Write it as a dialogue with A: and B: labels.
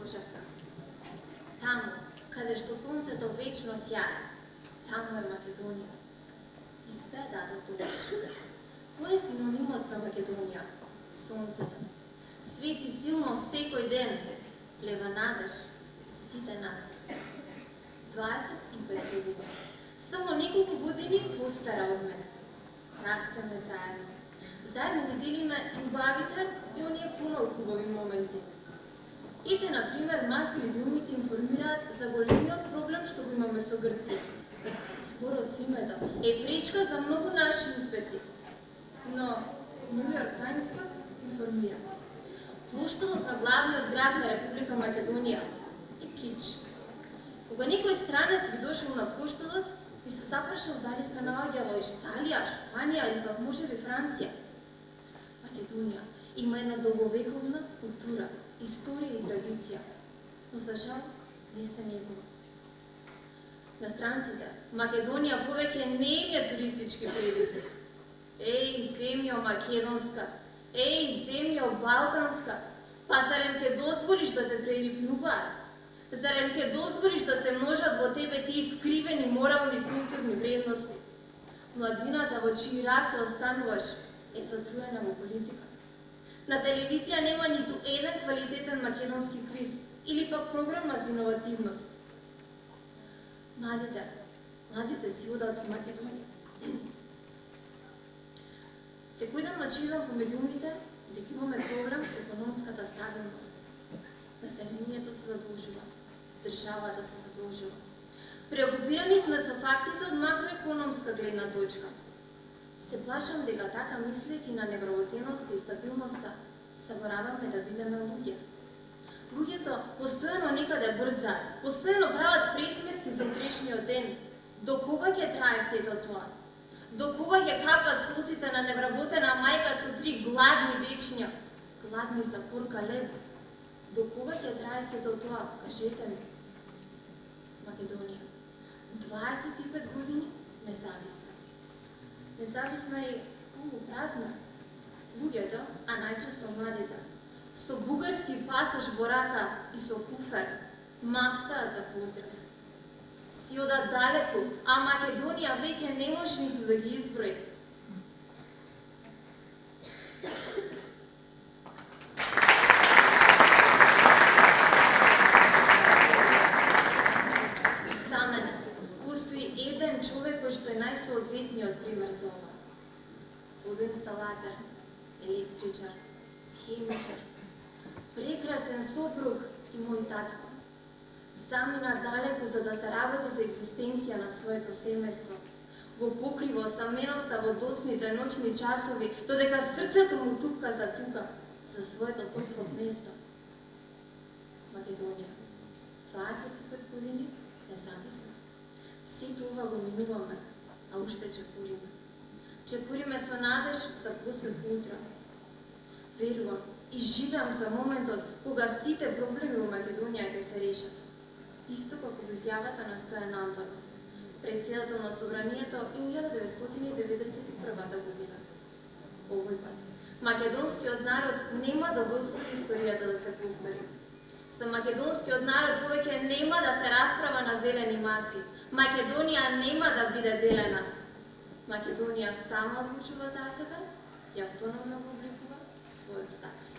A: Божевска. Таму, каде што сонцето вечно сјае, таму е Македонија. Избеда да толече. Тоа е синонимот на Македонија, сонцето. Свети силно секој ден, лева надеж за сите нас. 25 години. Само неколку години постара од мене. Растеме заедно. Заедно ги делиме и убавите и оние помалку хубави моменти. Ете, например, мас медиумите информираат за големиот проблем што го имаме со Грција. Зборот цимето е пречка за многу наши успеси. Но New York Times информира. Плоштадот на главниот град на Република Македонија е кич. Кога некој странец би дошол на плоштадот, би се запрашал дали се наоѓа во Италија, Шпанија или пак можеби Франција. Македонија има една долговековна култура, историја и традиција, но за жал не се негова. На странците, Македонија повеќе не е туристички предизвик. Еј, земјо македонска, еј, земјо балканска, па зарем ке дозволиш да те прерипнуваат? Зарем ке дозволиш да се множат во тебе тие искривени морални и културни вредности? Младината во чии раце остануваш е затруена во политика. На телевизија нема ниту еден квалитетен македонски квиз или пак програма за иновативност. Младите си одат од Македонија. Секој ден мачизам по медиумите дека имаме проблем со економската стабилност. Населението се задолжува, државата се задолжува. Преокупирани сме со фактите од макроекономска гледна точка. Се плашам дека така мислејќи на невработеноста и стабилноста, забораваме да бидеме луѓе. Луѓето постојано некаде брзаат, постојано прават пресметки за утрешниот ден. До кога ќе трае сето тоа? До кога ќе капат сузите на невработена мајка со 3 гладни дечиња, гладни за корка леб? До кога ќе трае сето тоа? Кажете ми. Македонија, 25 години независна. Независна и полупразна. Луѓето, а најчесто младите, со бугарски пасош во рака и со куфер, мафтаат за поздрав. Си одат далеку, а Македонија веќе не може ниту да ги изброи. За мене, постои еден човек кој што е најсоодветниот пример за ова. Водоинсталатор, електричар, хемичар, прекрасен сопруг и мој татко. Замина далеку за да заработи за екзистенција на своето семејство. Го покрива осаменоста во доцните ноќни часови, додека срцето му тупка за тука, за своето топло гнездо. Македонија, 25 години независна. Сето ова го минуваме, а уште чекориме. Чекориме со надеж за посветло утро. Верувам и живеам за моментот кога сите проблеми во Македонија ќе се решат. Исто како во изјавата на Стојан Амбаров, председател на Собранието 1991 година. Овој пат, македонскиот народ нема да дозволи историјата да се повтори. За македонскиот народ повеќе нема да се расправа на зелени маси. Македонија нема да биде делена. Македонија сама одлучува за себе и автономно го обликува својот статус.